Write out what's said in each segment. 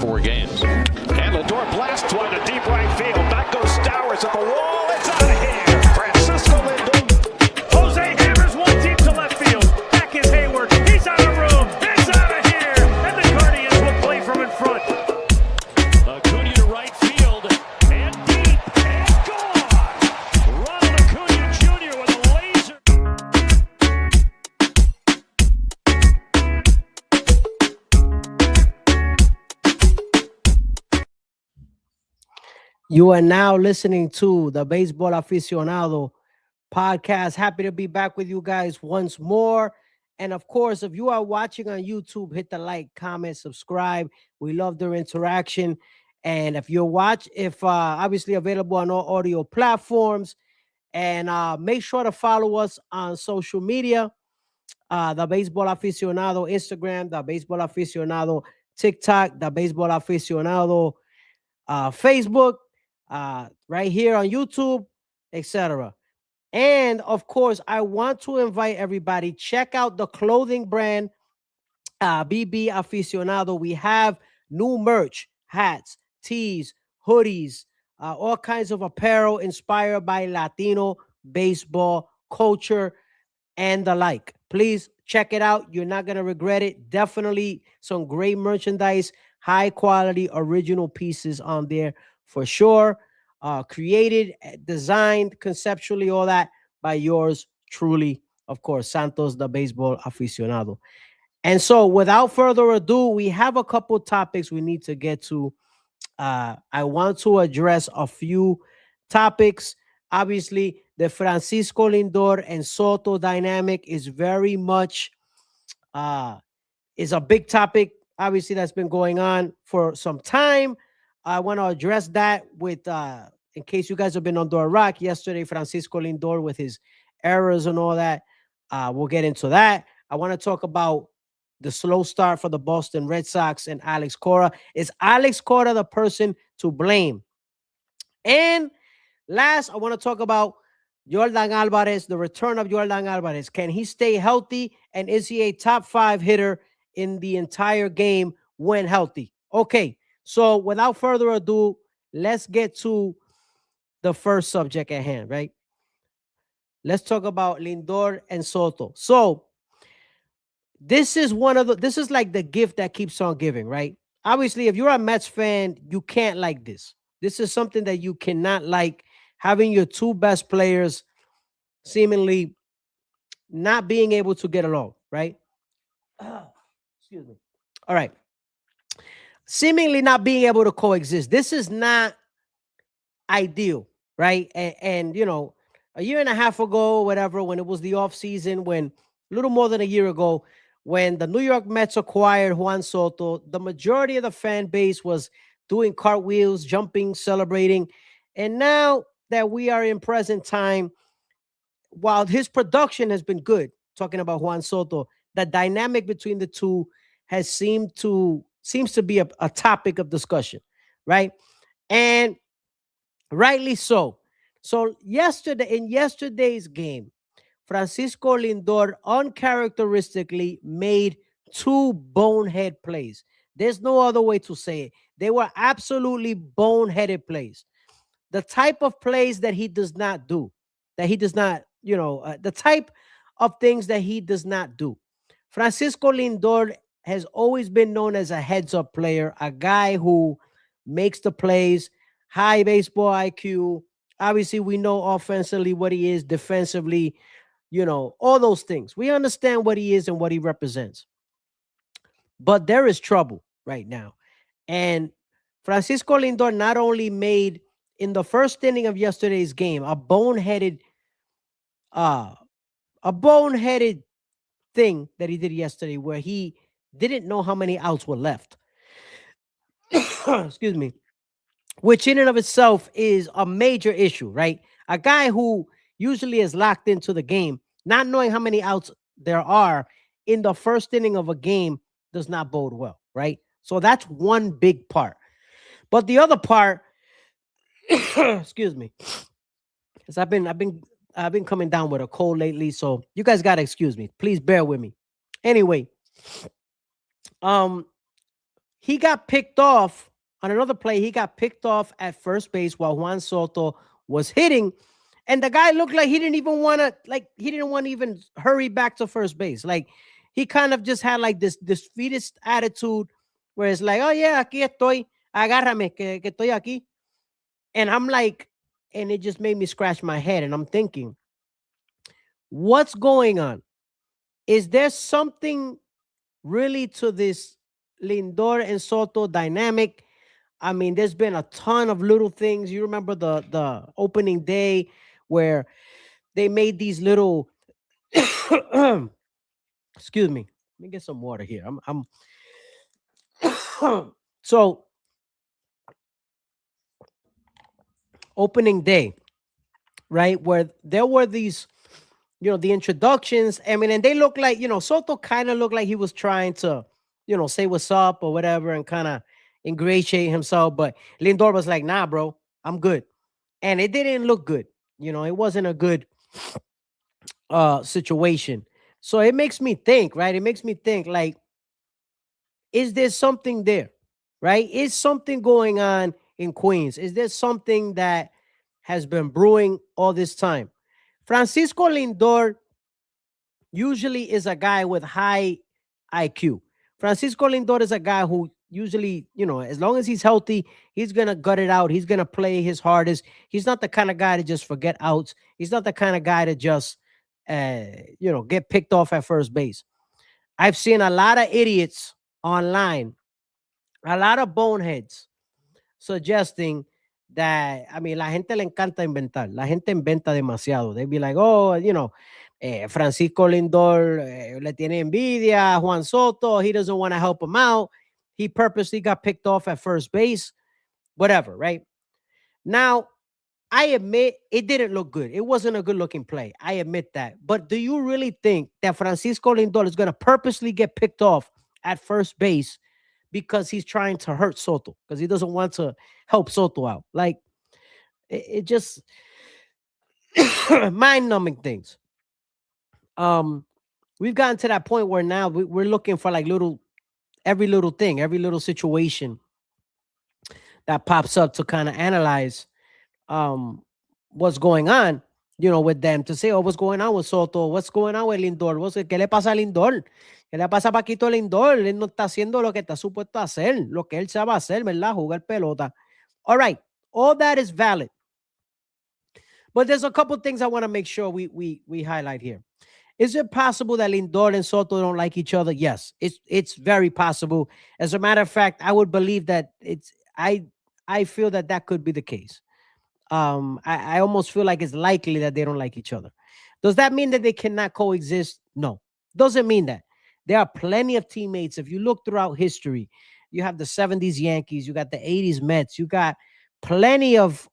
4 games. And Lindor blasts one to deep right field. Back goes Stowers at the wall. It's out of here. Francisco Lindor. Jose hammers one team to left field. Back is Hayward. He's out of room. It's out of here. And the Guardians will play from in front. Acuna to right field. And deep. And gone. Ronald Acuna Jr. with a laser. You are now listening to the Baseball Aficionado podcast. Happy to be back with you guys once more. And of course, if you are watching on YouTube, hit the like, comment, subscribe. We love their interaction. And if obviously available on all audio platforms, and make sure to follow us on social media, the Baseball Aficionado Instagram, the Baseball Aficionado TikTok, the Baseball Aficionado Facebook, right here on YouTube, etc. And of course, I want to invite everybody, check out the clothing brand BB Aficionado. We have new merch, hats, tees, hoodies, all kinds of apparel inspired by Latino baseball culture and the like. Please check it out. You're not going to regret it. Definitely some great merchandise, high quality original pieces on there for sure. Created, designed, conceptually, all that by yours truly, of course, Santos, the Baseball Aficionado. And so without further ado, we have a couple topics we need to get to. I want to address a few topics. Obviously, the Francisco Lindor and Soto dynamic is very much is a big topic, obviously, that's been going on for some time. I want to address that with, in case you guys have been under a rock, yesterday, Francisco Lindor with his errors and all that. We'll get into that. I want to talk about the slow start for the Boston Red Sox and Alex Cora. Is Alex Cora the person to blame? And last, I want to talk about Yordan Álvarez, the return of Yordan Álvarez. Can he stay healthy? And is he a top 5 hitter in the entire game when healthy? Okay, so without further ado, let's get to the first subject at hand, right? Let's talk about Lindor and Soto. So this is like the gift that keeps on giving, right? Obviously, if you're a Mets fan, you can't like this. This is something that you cannot like, having your two best players seemingly not being able to get along, right? Excuse me. All right. Seemingly not being able to coexist. This is not ideal, right? And you know, a year and a half ago, whatever, when it was the off season, when a little more than a year ago, when the New York Mets acquired Juan Soto, the majority of the fan base was doing cartwheels, jumping, celebrating. And now that we are in present time, while his production has been good, talking about Juan Soto, the dynamic between the two seems to be a topic of discussion, right? And rightly so. So in yesterday's game, Francisco Lindor uncharacteristically made 2 bonehead plays. There's no other way to say it. They were absolutely boneheaded plays. The type of plays that he does not do, the type of things that he does not do. Francisco Lindor has always been known as a heads-up player, a guy who makes the plays, high baseball IQ. Obviously, we know offensively what he is, defensively, all those things. We understand what he is and what he represents. But there is trouble right now. And Francisco Lindor not only made, in the first inning of yesterday's game, a boneheaded thing that he did yesterday where he didn't know how many outs were left. Excuse me. Which in and of itself is a major issue, right? A guy who usually is locked into the game, not knowing how many outs there are in the first inning of a game does not bode well, right? So that's one big part. But the other part, excuse me, because I've been coming down with a cold lately, so you guys gotta excuse me. Please bear with me. Anyway, he got picked off on another play. He got picked off at first base while Juan Soto was hitting. And the guy looked like he didn't even want to, he didn't want to even hurry back to first base. Like, he kind of just had like this defeatist attitude where it's like, oh yeah, aquí estoy, agárrame, que estoy aquí. And I'm like, and it just made me scratch my head. And I'm thinking, what's going on? Is there something really to this Lindor and Soto dynamic? I mean, there's been a ton of little things. You remember the opening day where they made these little excuse me. Let me get some water here. I'm so opening day, right? Where there were these, the introductions. I mean, and they look like, Soto kind of looked like he was trying to, say what's up or whatever and kind of ingratiate himself. But Lindor was like, nah, bro, I'm good. And it didn't look good. It wasn't a good situation. So it makes me think, right? It makes me think, like, is there something there, right? Is something going on in Queens? Is there something that has been brewing all this time? Francisco Lindor usually is a guy with high IQ. Francisco Lindor is a guy who usually, as long as he's healthy, he's going to gut it out. He's going to play his hardest. He's not the kind of guy to just forget outs. He's not the kind of guy to just, get picked off at first base. I've seen a lot of idiots online, a lot of boneheads suggesting that, I mean, la gente le encanta inventar. La gente inventa demasiado. They'd be like, oh, Francisco Lindor le tiene envidia a Juan Soto. He doesn't want to help him out. He purposely got picked off at first base, whatever, right? Now, I admit it didn't look good. It wasn't a good looking play. I admit that. But do you really think that Francisco Lindor is going to purposely get picked off at first base because he's trying to hurt Soto, because he doesn't want to help Soto out? Like, it just mind-numbing things. We've gotten to that point where now we're looking for like every little thing, every little situation that pops up to kind of analyze what's going on, with them, to say, oh, what's going on with Soto? What's going on with Lindor? ¿Qué le pasa a Lindor? ¿Qué le pasa a Paquito Lindor? Él no está haciendo lo que está supuesto a hacer, lo que él sabe hacer, ¿verdad? Jugar pelota. All right. All that is valid. But there's a couple things I want to make sure we highlight here. Is it possible that Lindor and Soto don't like each other? Yes, it's very possible. As a matter of fact, I would believe that I feel that could be the case. I almost feel like it's likely that they don't like each other. Does that mean that they cannot coexist? No, doesn't mean that. There are plenty of teammates. If you look throughout history, you have the 70s Yankees, you got the 80s Mets, you got plenty of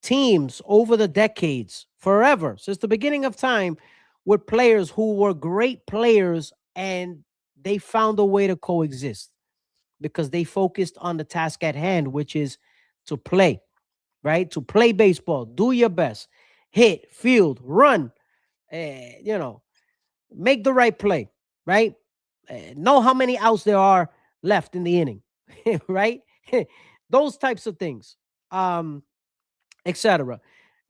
teams over the decades, forever, since the beginning of time, with players who were great players and they found a way to coexist because they focused on the task at hand, which is to play, right? To play baseball, do your best, hit, field, run, make the right play, right? Know how many outs there are left in the inning, right? Those types of things, etc.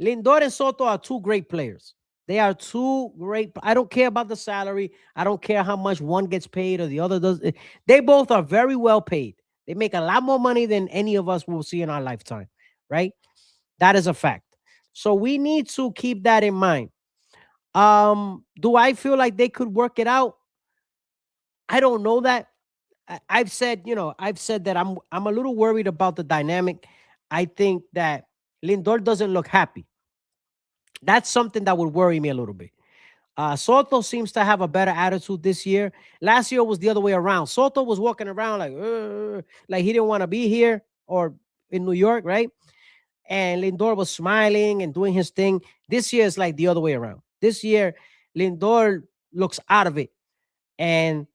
Lindor and Soto are two great players. They are two great. I don't care about the salary. I don't care how much one gets paid or the other does. They both are very well paid. They make a lot more money than any of us will see in our lifetime, right? That is a fact. So we need to keep that in mind. Do I feel like they could work it out? I don't know that. I've said that I'm a little worried about the dynamic. I think that Lindor doesn't look happy. That's something that would worry me a little bit. Soto seems to have a better attitude this year. Last year was the other way around. Soto was walking around like he didn't want to be here or in New York, right? And Lindor was smiling and doing his thing. This year is like the other way around. This year, Lindor looks out of it. And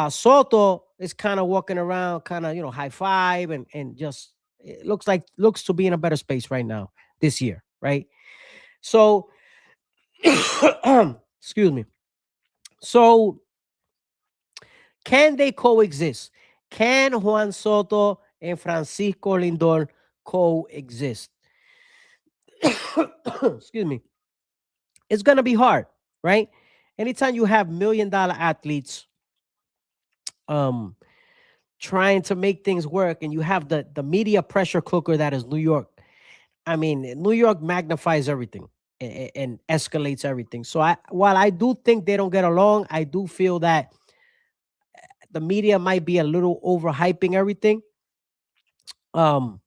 Soto is kind of walking around, kind of, high five and just it looks to be in a better space right now this year, right? So, excuse me. So, Can they coexist? Can Juan Soto and Francisco Lindor coexist? Excuse me. It's going to be hard, right? Anytime you have $1 million athletes um trying to make things work and you have the media pressure cooker that is New York. I mean, New York magnifies everything and escalates everything. So while I do think they don't get along, I do feel that the media might be a little overhyping everything. Um,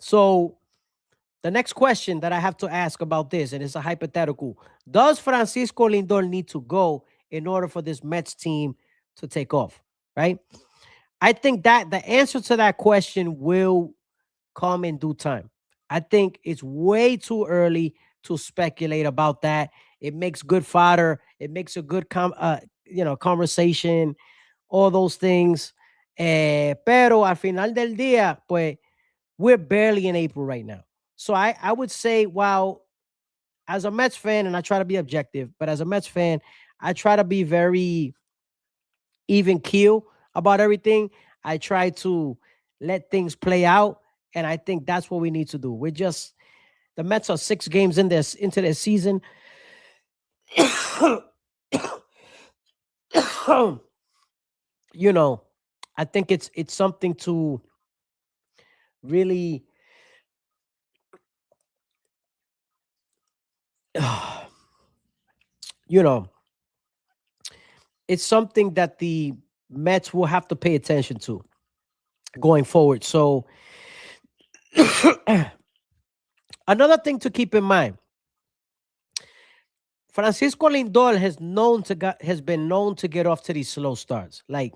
so the next question that I have to ask about this, and it's a hypothetical: does Francisco Lindor need to go in order for this Mets team to take off? Right. I think that the answer to that question will come in due time. I think it's way too early to speculate about that. It makes good fodder. It makes a good conversation, all those things. Pero al final del día, pues we're barely in April right now. So I would say, while as a Mets fan, and I try to be objective, but as a Mets fan, I try to be very even keel about everything. I try to let things play out, and I think that's what we need to do. We're just the Mets are 6 games into their season. I think it's something to really you know, it's something that the Mets will have to pay attention to going forward. So another thing to keep in mind, Francisco Lindor has been known to get off to these slow starts. Like,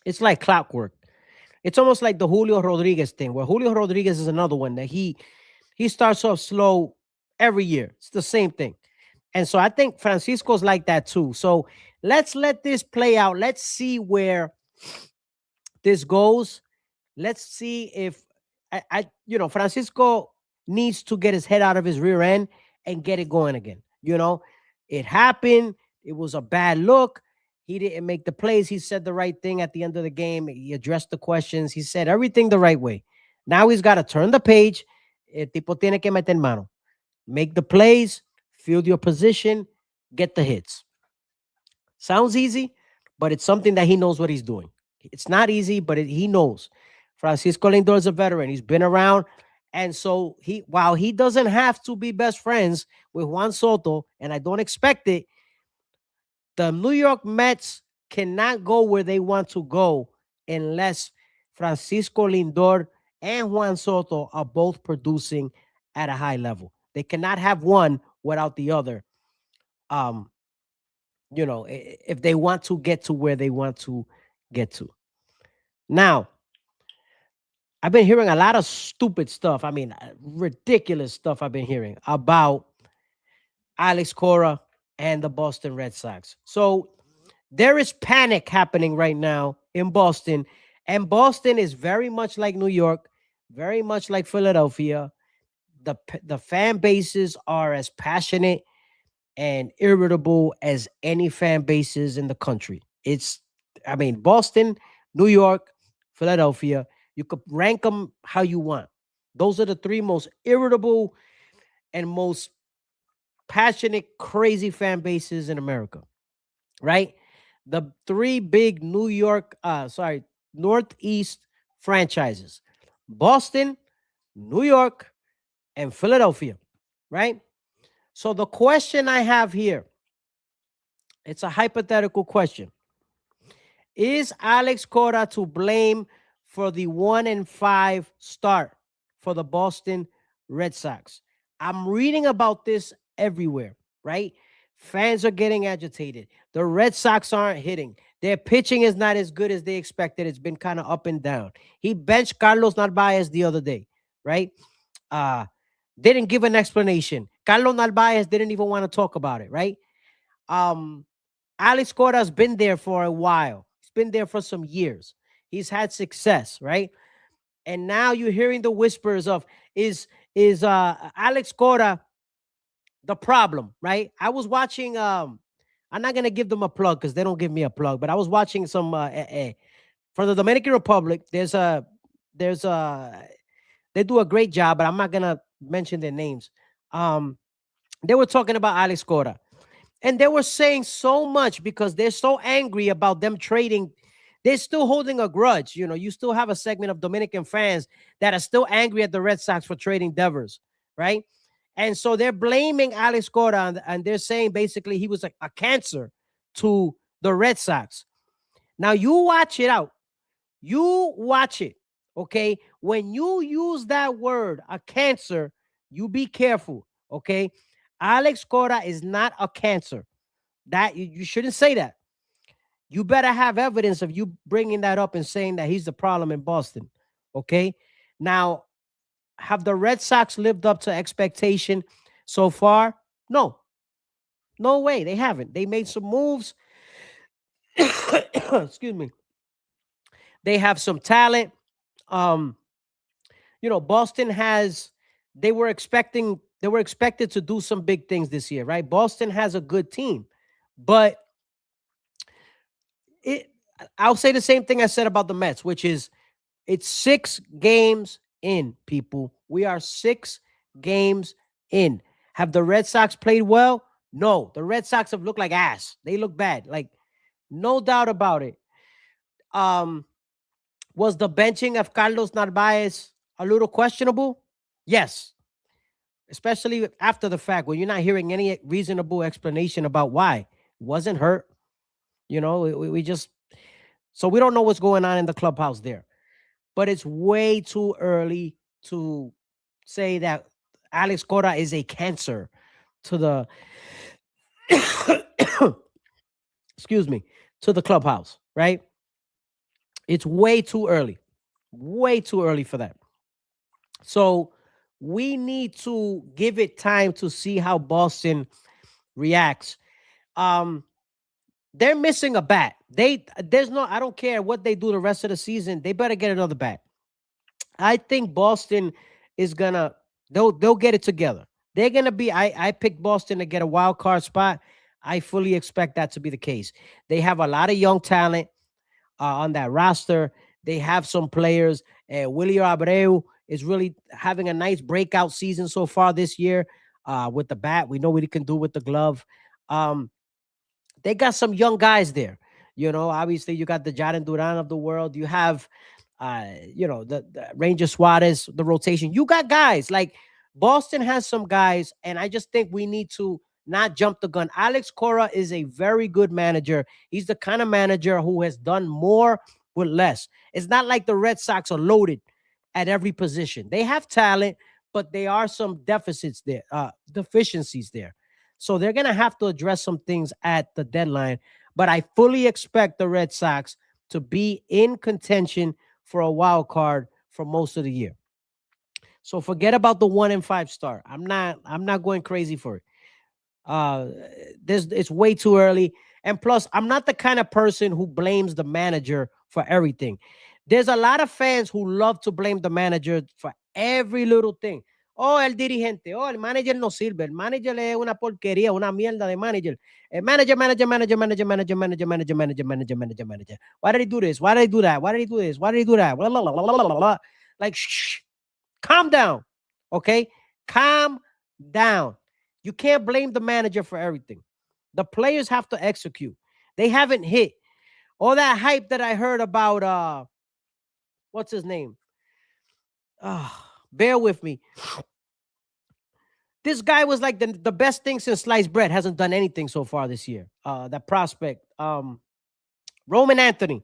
it's like clockwork. It's almost like the Julio Rodriguez thing, where Julio Rodriguez is another one that he starts off slow every year. It's the same thing. And so I think Francisco's like that too. So let's let this play out. Let's see where this goes. Let's see if Francisco needs to get his head out of his rear end and get it going again. It happened. It was a bad look. He didn't make the plays. He said the right thing at the end of the game. He addressed the questions. He said everything the right way. Now he's got to turn the page. El tipo tiene que meter mano. Make the plays, field your position, get the hits. Sounds easy, but it's something that he knows what he's doing. It's not easy, but he knows. Francisco Lindor is a veteran. He's been around. And so while he doesn't have to be best friends with Juan Soto, and I don't expect it, the New York Mets cannot go where they want to go unless Francisco Lindor and Juan Soto are both producing at a high level. They cannot have one without the other. If they want to get to where they want to get to. Now, I've been hearing a lot of stupid stuff. I mean, ridiculous stuff I've been hearing about Alex Cora and the Boston Red Sox. So there is panic happening right now in Boston. And Boston is very much like New York, very much like Philadelphia. The fan bases are as passionate and irritable as any fan bases in the country. Boston, New York, Philadelphia, you could rank them how you want. Those are the three most irritable and most passionate, crazy fan bases in America, right? The three big Northeast franchises: Boston, New York, and Philadelphia, right? So the question I have here, it's a hypothetical question. Is Alex Cora to blame for the 1-5 start for the Boston Red Sox? I'm reading about this everywhere, right? Fans are getting agitated. The Red Sox aren't hitting. Their pitching is not as good as they expected. It's been kind of up and down. He benched Carlos Narváez the other day, right? Didn't give an explanation. Carlos Narváez didn't even want to talk about it, right? Alex Cora has been there for a while. He's been there for some years. He's had success, right? And now you're hearing the whispers of is Alex Cora the problem, right? I was watching I'm not gonna give them a plug because they don't give me a plug. But I was watching some for the Dominican Republic. There's a they do a great job, but I'm not gonna mention their names. Um, they were talking about Alex Cora, and they were saying so much because they're so angry about them trading. They're still holding a grudge. You know, you still have a segment of Dominican fans that are still angry at the Red Sox for trading Devers, right? And so they're blaming Alex Cora, and they're saying basically he was a cancer to the Red Sox. Now you watch it out. You watch it, okay? When you use that word, a cancer, you be careful, okay? Alex Cora is not a cancer. That you shouldn't say that. You better have evidence of you bringing that up and saying that he's the problem in Boston, okay? Now, have the Red Sox lived up to expectation so far? No. No way. They haven't. They made some moves. Excuse me. They have some talent. Um, Boston has they were expected to do some big things this year, right? Boston has a good team. But I'll say the same thing I said about the Mets, which is it's 6 games in, people. We are 6 games in. Have the Red Sox played well? No. The Red Sox have looked like ass. They look bad. Like, no doubt about it. Was the benching of Carlos Narváez a little questionable? Yes. Especially after the fact, when you're not hearing any reasonable explanation about why. Wasn't hurt. We just... So we don't know what's going on in the clubhouse there. But it's way too early to say that Alex Cora is a cancer to the excuse me, to the clubhouse, right? It's way too early. Way too early for that. So we need to give it time to see how Boston reacts. They're missing a bat. I don't care what they do the rest of the season. They better get another bat. I think Boston is they'll get it together. They're gonna be. I picked Boston to get a wild card spot. I fully expect that to be the case. They have a lot of young talent on that roster. They have some players. Willie Abreu is really having a nice breakout season so far this year with the bat. We know what he can do with the glove. They got some young guys there. Obviously you got the Jordan Duran of the world. You have, the Ranger Suarez, the rotation. You got guys like Boston has some guys, and I just think we need to not jump the gun. Alex Cora is a very good manager. He's the kind of manager who has done more with less. It's not like the Red Sox are loaded at every position. They have talent, but there are some deficiencies there. So they're going to have to address some things at the deadline. But I fully expect the Red Sox to be in contention for a wild card for most of the year. So forget about the 1 and 5 start. I'm not going crazy for it. It's way too early. And plus, I'm not the kind of person who blames the manager for everything. There's a lot of fans who love to blame the manager for every little thing. Oh, el dirigente. Oh, el manager no sirve. El manager es una porquería, una mierda de manager. Manager. Why did he do this? Why did he do that? Why did he do this? Why did he do that? Blah, blah, blah, blah, blah, blah. Like, shh. Calm down. Okay? Calm down. You can't blame the manager for everything. The players have to execute. They haven't hit. All that hype that I heard about, what's his name? Bear with me. This guy was like the best thing since sliced bread. Hasn't done anything so far this year. That prospect, Roman Anthony.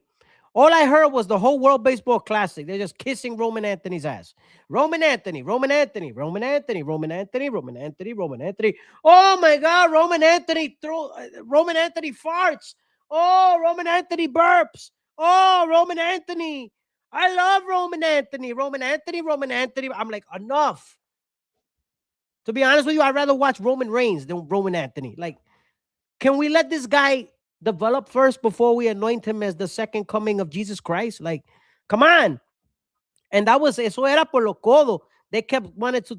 All I heard was the whole World Baseball Classic. They're just kissing Roman Anthony's ass. Roman Anthony. Oh my God, Roman Anthony farts. Oh, Roman Anthony burps. Oh, Roman Anthony. I love Roman Anthony. Roman Anthony. I'm like, enough. To be honest with you, I'd rather watch Roman Reigns than Roman Anthony. Like, can we let this guy develop first before we anoint him as the second coming of Jesus Christ? Like, come on. And eso era por lo codo. They kept wanting to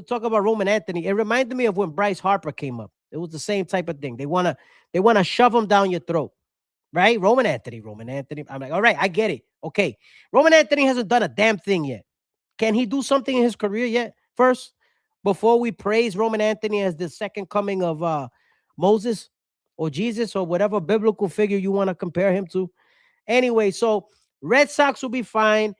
talk about Roman Anthony. It reminded me of when Bryce Harper came up. It was the same type of thing. They wanna shove him down your throat, right? Roman Anthony. I'm like, all right, I get it. Okay, Roman Anthony hasn't done a damn thing yet. Can he do something in his career yet? First, before we praise Roman Anthony as the second coming of Moses or Jesus or whatever biblical figure you want to compare him to. Anyway, so Red Sox will be fine.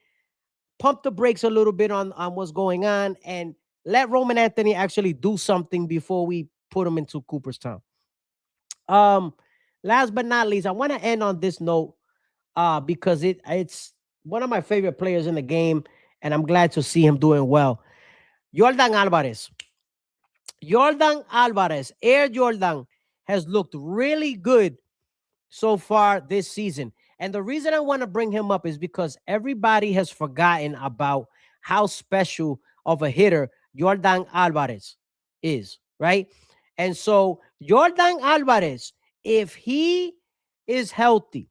Pump the brakes a little bit on what's going on and let Roman Anthony actually do something before we put him into Cooperstown. Last but not least, I want to end on this note because it's one of my favorite players in the game, and I'm glad to see him doing well. Yordan Álvarez. Yordan Álvarez, Air Jordan, has looked really good so far this season. And the reason I want to bring him up is because everybody has forgotten about how special of a hitter Yordan Álvarez is, right? And so Yordan Álvarez, if he is healthy,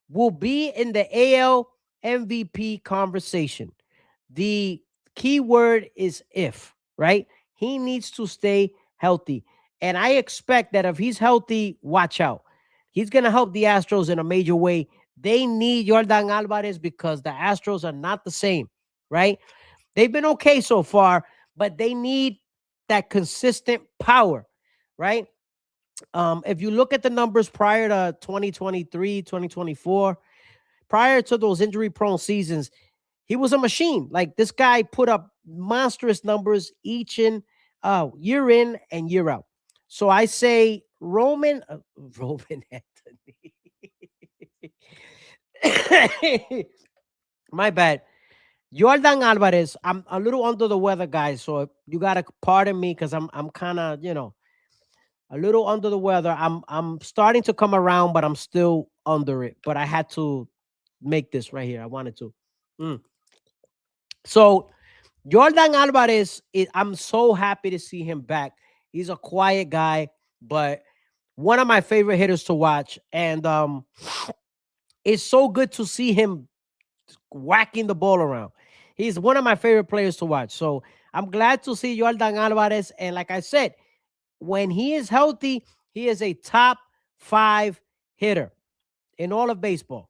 will be in the AL MVP conversation. The key word is if, right? He needs to stay healthy. And I expect that if he's healthy, watch out. He's going to help the Astros in a major way. They need Yordan Álvarez because the Astros are not the same, right? They've been okay so far, but they need that consistent power, right? If you look at the numbers prior to 2023, 2024, prior to those injury-prone seasons, he was a machine. Like this guy put up monstrous numbers each year in and year out. So I say Roman Anthony. My bad. Yordan Álvarez. I'm a little under the weather, guys. So you gotta pardon me because I'm kind of a little under the weather. I'm starting to come around, but I'm still under it. But I had to make this right here. I wanted to. So Yordan Álvarez, I'm so happy to see him back. He's a quiet guy, but one of my favorite hitters to watch. And it's so good to see him whacking the ball around. He's one of my favorite players to watch. So I'm glad to see Yordan Álvarez. And like I said, when he is healthy, he is a top 5 hitter in all of baseball.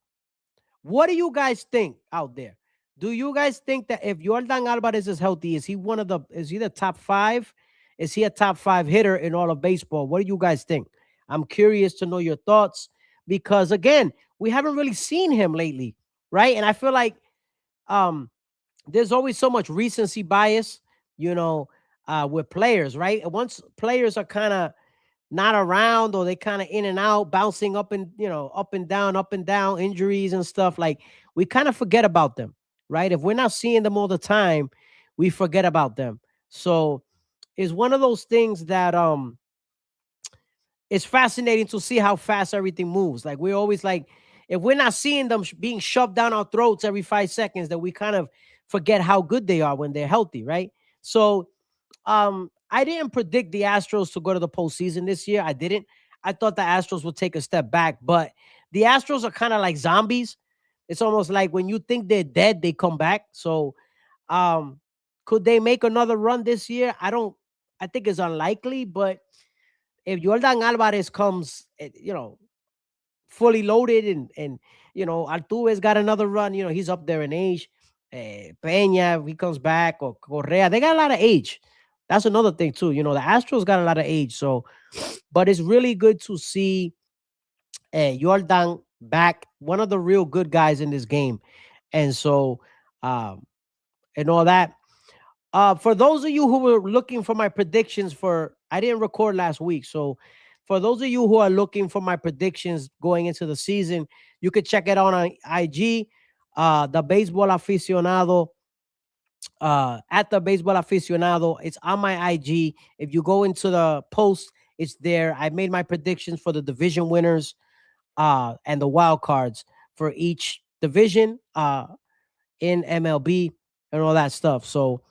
What do you guys think out there? Do you guys think that if Yordan Álvarez is healthy, is he the top 5? Is he a top 5 hitter in all of baseball? What do you guys think? I'm curious to know your thoughts because again, we haven't really seen him lately, right? And I feel like there's always so much recency bias, with players, right? And once players are kind of not around or they kind of in and out, bouncing up and up and down, injuries and stuff, like we kind of forget about them, right? If we're not seeing them all the time, we forget about them. So it's one of those things that it's fascinating to see how fast everything moves. Like we're always like, if we're not seeing them being shoved down our throats every 5 seconds, that we kind of forget how good they are when they're healthy, right? So I didn't predict the Astros to go to the postseason this year. I didn't. I thought the Astros would take a step back, but the Astros are kind of like zombies. It's almost like when you think they're dead, they come back. So could they make another run this year? I think it's unlikely, but if Yordan Álvarez comes, fully loaded and Altuve's got another run, he's up there in age. Peña, if he comes back, or Correa, they got a lot of age. That's another thing too. The Astros got a lot of age. So, but it's really good to see Yordan back, one of the real good guys in this game. And so, and all that. For those of you who were looking for my predictions I didn't record last week. So for those of you who are looking for my predictions going into the season, you could check it out on IG, the Baseball Aficionado, at the Baseball Aficionado. It's on my IG. If you go into the post, it's there. I made my predictions for the division winners and the wild cards for each division in MLB and all that stuff. So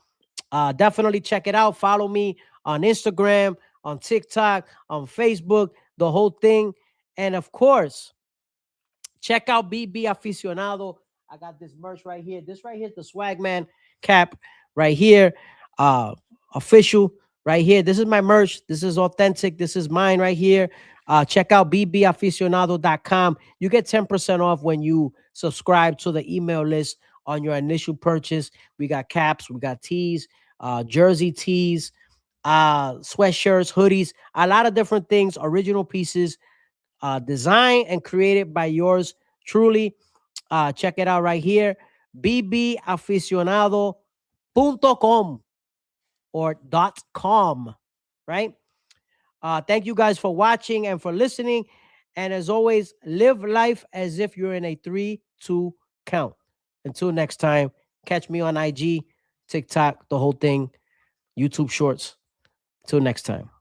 definitely check it out. Follow me on Instagram, on TikTok, on Facebook, the whole thing. And of course, check out BB Aficionado. I got this merch right here. This right here is the Swagman cap right here. Official. right here. This is my merch. This is authentic. This is mine right here. Check out bbaficionado.com. You get 10% off when you subscribe to the email list on your initial purchase. We got caps, we got tees, jersey tees, sweatshirts, hoodies, a lot of different things, original pieces, designed and created by yours truly. Check it out right here, bbaficionado.com or .com, right? Thank you guys for watching and for listening. And as always, live life as if you're in a 3-2 count. Until next time, catch me on IG, TikTok, the whole thing, YouTube Shorts. Till next time.